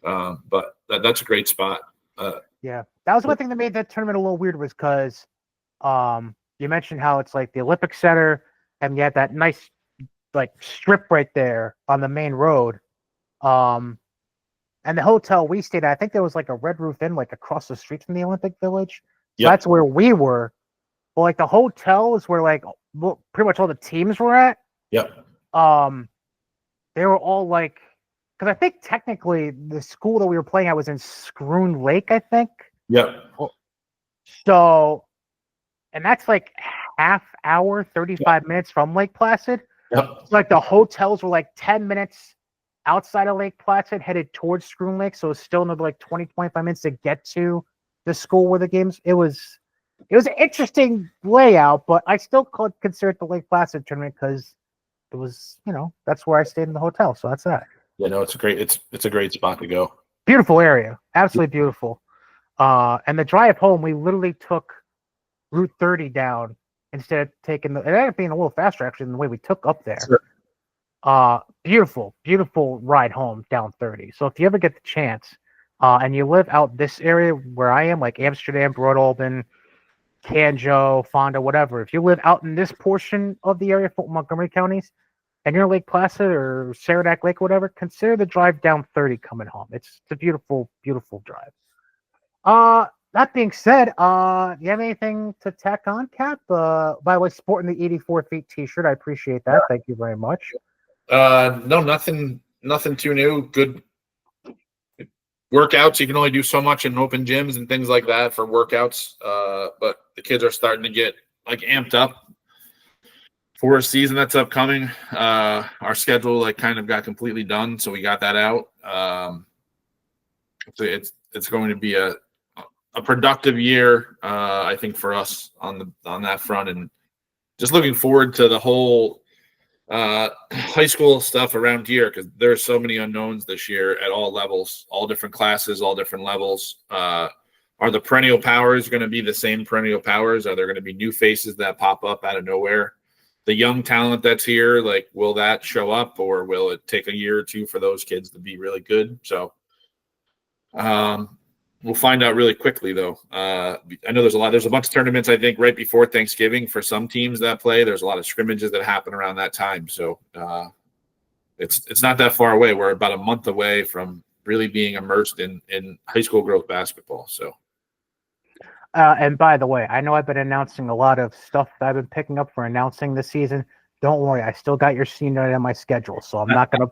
S2: But that's a great spot.
S1: Yeah, that was one thing that made that tournament a little weird, was because you mentioned how it's like the Olympic Center, and you had that nice like strip right there on the main road. And the hotel we stayed at, I think there was like a Red Roof Inn like across the street from the Olympic Village. So
S2: Yep.
S1: That's where we were. But like the hotel is where like pretty much all the teams were at.
S2: Yep.
S1: They were all like, because I think technically the school that we were playing at was in Scroon Lake, I think.
S2: Yep.
S1: So, and that's like half hour, 35 minutes from Lake Placid.
S2: Yep.
S1: So like the hotels were like 10 minutes outside of Lake Placid, headed towards Scroon Lake. So it's still another like 20, 25 minutes to get to the school where the games. It was an interesting layout, but I still consider it the Lake Placid tournament because it was, that's where I stayed in the hotel. So that's that.
S2: Yeah, no, it's a great spot to go.
S1: Beautiful area. Absolutely beautiful. And the drive home, we literally took Route 30 down instead of taking it ended up being a little faster actually than the way we took up there.
S2: Sure.
S1: Beautiful ride home down 30. So if you ever get the chance, and you live out this area where I am, like Amsterdam, Broad Alban, Canjo, Fonda, whatever, if you live out in this portion of the area for Montgomery counties, and you're in Lake Placid or Saranac Lake, or whatever, consider the drive down 30 coming home. It's a beautiful, beautiful drive. That being said, do you have anything to tack on, Cap? By the way, sporting the 84 feet T-shirt, I appreciate that. Thank you very much.
S2: No, nothing too new. Good workouts. You can only do so much in open gyms and things like that for workouts. But the kids are starting to get like amped up for a season that's upcoming. Our schedule like kind of got completely done, so we got that out. So it's going to be a productive year, I think, for us on that front, and just looking forward to the whole high school stuff around here, because there's so many unknowns this year at all levels, all different classes, all different levels. Are the perennial powers going to be the same perennial powers? Are there going to be new faces that pop up out of nowhere? The young talent that's here, like, will that show up, or will it take a year or two for those kids to be really good? So we'll find out really quickly, though. I know there's a bunch of tournaments, I think, right before Thanksgiving for some teams that play. There's a lot of scrimmages that happen around that time. So it's not that far away. We're about a month away from really being immersed in high school growth basketball. So.
S1: And by the way, I know I've been announcing a lot of stuff that I've been picking up for announcing this season. Don't worry, I still got your senior night on my schedule, so I'm not gonna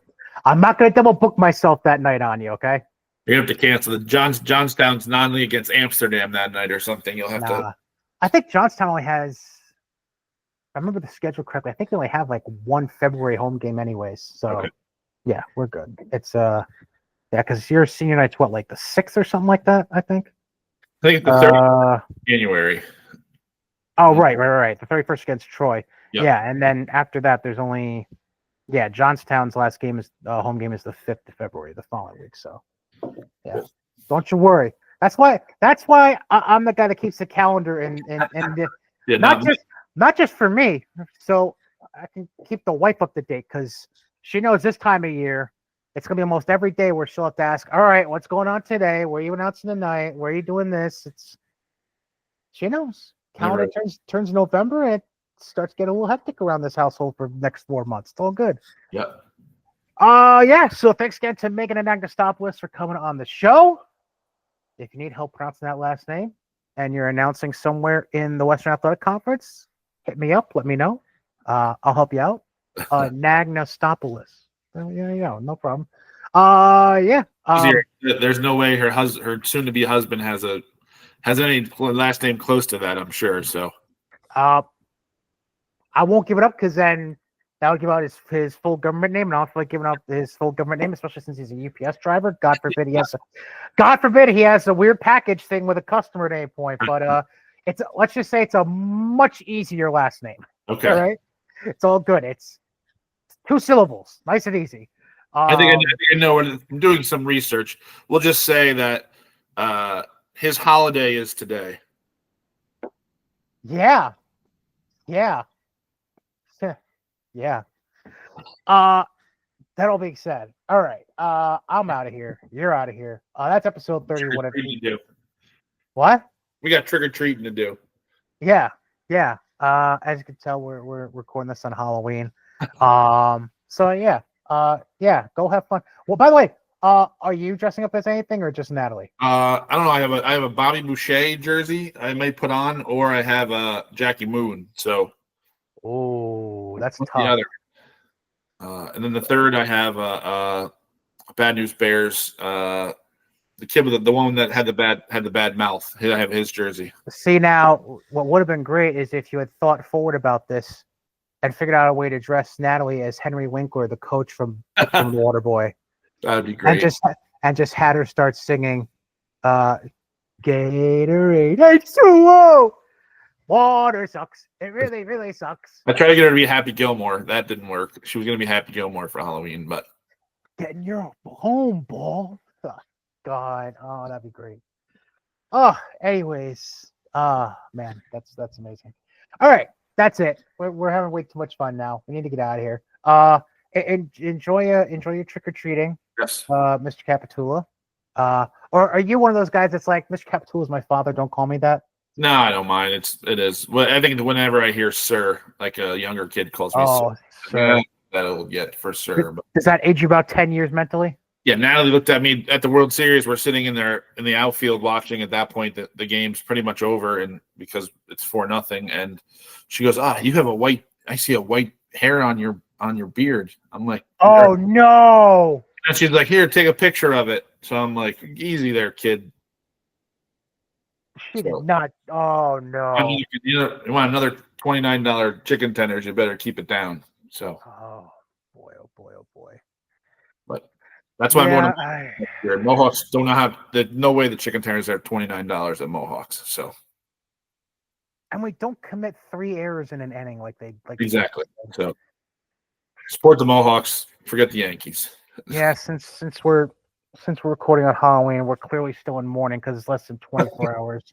S1: double book myself that night on you, okay?
S2: You're gonna have to cancel the Johnstown's non-league against Amsterdam that night or something. You'll have to.
S1: I think Johnstown only has, if I remember the schedule correctly, I think they only have like one February home game anyways. So
S2: Okay.
S1: Yeah, we're good. It's because your senior night's what, like the 6th or something like that, I think.
S2: I think it's the 30th of January.
S1: Oh, right. The 31st against Troy.
S2: Yep.
S1: Yeah, and then after that, there's only, Johnstown's last game is home game is the 5th of February, the following week. So, yeah, don't you worry. That's why I'm the guy that keeps the calendar and not just for me, so I can keep the wife up to date, because she knows this time of year it's gonna be almost every day where she'll have to ask, all right, what's going on today? Where are you announcing tonight? Where are you doing this? She knows. Calendar turns November, and it starts getting a little hectic around this household for the next 4 months. It's all good.
S2: Yep.
S1: So thanks again to Megan Anagnostopulos for coming on the show. If you need help pronouncing that last name and you're announcing somewhere in the Western Athletic Conference, hit me up, let me know. I'll help you out. Nagnostopoulos. Yeah, no problem.
S2: There's no way her soon-to-be husband has any last name close to that, I'm sure. So
S1: I won't give it up, because then that would give out his full government name, and I don't feel like giving out his full government name, especially since he's a UPS driver. God forbid he has a weird package thing with a customer name point. But let's just say it's a much easier last name.
S2: Okay.
S1: All right. It's all good. It's 2 syllables, nice and easy.
S2: I think I know. When I'm doing some research, we'll just say that his holiday is today.
S1: Yeah. That all being said, all right. I'm out of here. You're out of here. That's episode 31. What?
S2: We got trick or treating to do.
S1: Yeah. As you can tell, we're recording this on Halloween. Go have fun. Well, by the way, are you dressing up as anything, or just Natalie?
S2: I don't know. I have a Bobby Boucher jersey I may put on, or I have a Jackie Moon. So,
S1: that's tough.
S2: The other. And then the third, I have a Bad News Bears. The kid with the one that had the bad mouth. I have his jersey.
S1: See, now what would have been great is if you had thought forward about this and figured out a way to dress Natalie as Henry Winkler, the coach from Waterboy.
S2: That would be great.
S1: And just had her start singing, Gatorade H2O. Water sucks. It really, really sucks.
S2: I tried to get her to be Happy Gilmore. That didn't work. She was going to be Happy Gilmore for Halloween, but
S1: getting your home ball. Oh, God, that'd be great. Oh, anyways, man, that's amazing. All right, that's it. We're having way too much fun now. We need to get out of here. Enjoy your trick or treating.
S2: Yes,
S1: Mr. Capitula. Or are you one of those guys that's like, Mr. Capitula is my father, don't call me that?
S2: No, I don't mind. It is. Well, I think whenever I hear "sir," like a younger kid calls me "sir," that'll get for sure. But
S1: Does that age you about 10 years mentally?
S2: yeah, Natalie looked at me at the World Series. We're sitting in there in the outfield watching. At that point, the game's pretty much over, and because it's 4-0, and she goes, you have a white. I see a white hair on your beard. I'm like,
S1: oh no.
S2: And she's like, here, take a picture of it. So I'm like, easy there, kid.
S1: She did not. Oh no.
S2: I mean, you want another $29 chicken tenders, you better keep it down. So
S1: Oh boy, oh boy, oh boy.
S2: but that's why I'm going
S1: to
S2: Mohawks don't know how. There's no way the chicken tenders are $29 at Mohawks. So
S1: and we don't commit 3 errors in an inning like
S2: exactly. So support the Mohawks. Forget the Yankees.
S1: Yeah, since we're recording on Halloween, we're clearly still in mourning because it's less than 24 hours.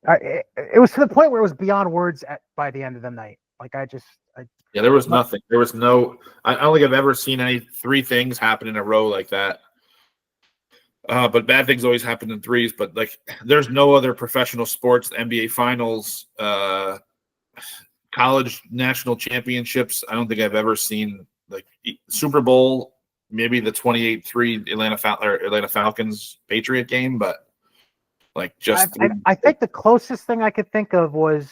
S1: It was to the point where it was beyond words by the end of the night. Like
S2: yeah, there was nothing. There was no. I don't think I've ever seen any 3 things happen in a row like that. But bad things always happen in threes. But like, there's no other professional sports, NBA finals, college national championships. I don't think I've ever seen like Super Bowl, maybe the 28-3 Atlanta Falcons Patriot game, but like just.
S1: I think the closest thing I could think of was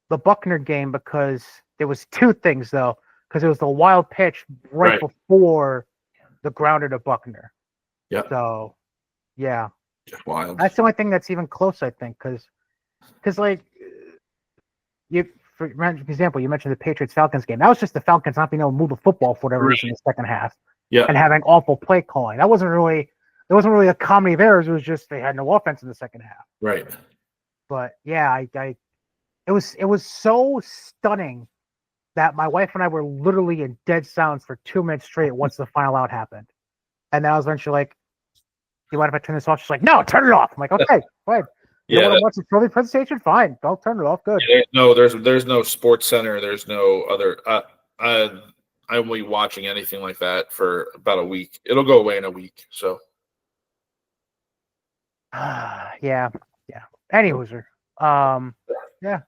S1: the Buckner game because there was 2 things though, because it was the wild pitch right before the grounder to Buckner.
S2: Yeah.
S1: So, yeah.
S2: Just wild.
S1: That's the only thing that's even close, I think, because like for example, you mentioned the Patriots-Falcons game. That was just the Falcons not being able to move the football for whatever reason in the second half.
S2: Yeah.
S1: And having awful play calling. It wasn't really a comedy of errors. It was just they had no offense in the second half.
S2: Right.
S1: But yeah, it was so stunning that my wife and I were literally in dead silence for 2 minutes straight once the final out happened. And then I was eventually like, "Do you mind if I turn this off?" She's like, "No, turn it off." I'm like, "Okay, fine." You want to watch the trophy presentation? Fine, don't turn it off. Good.
S2: Yeah, there's no Sports Center. There's no other. I won't be watching anything like that for about a week. It'll go away in a week. So.
S1: Yeah. Anywho, yeah.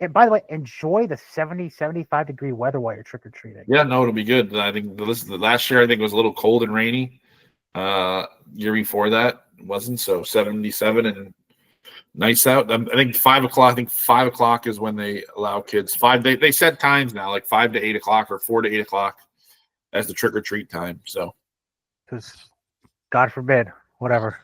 S1: And by the way, enjoy the 70, 75 degree weather while you're trick or treating.
S2: Yeah, no, it'll be good. I think the last year I think it was a little cold and rainy. Year before that it wasn't, so 77 and nice out. I think 5 o'clock. I think 5 o'clock is when they allow kids. They set times now, like 5 to 8 o'clock or 4 to 8 o'clock as the trick or treat time. So,
S1: because God forbid, whatever.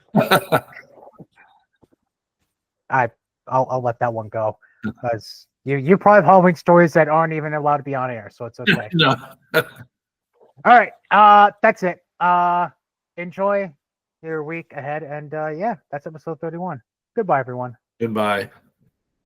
S1: I'll let that one go because you probably have Halloween stories that aren't even allowed to be on air, so it's okay.
S2: No.
S1: All right, that's it. Enjoy your week ahead, and yeah, that's episode 31. Goodbye, everyone.
S2: Goodbye.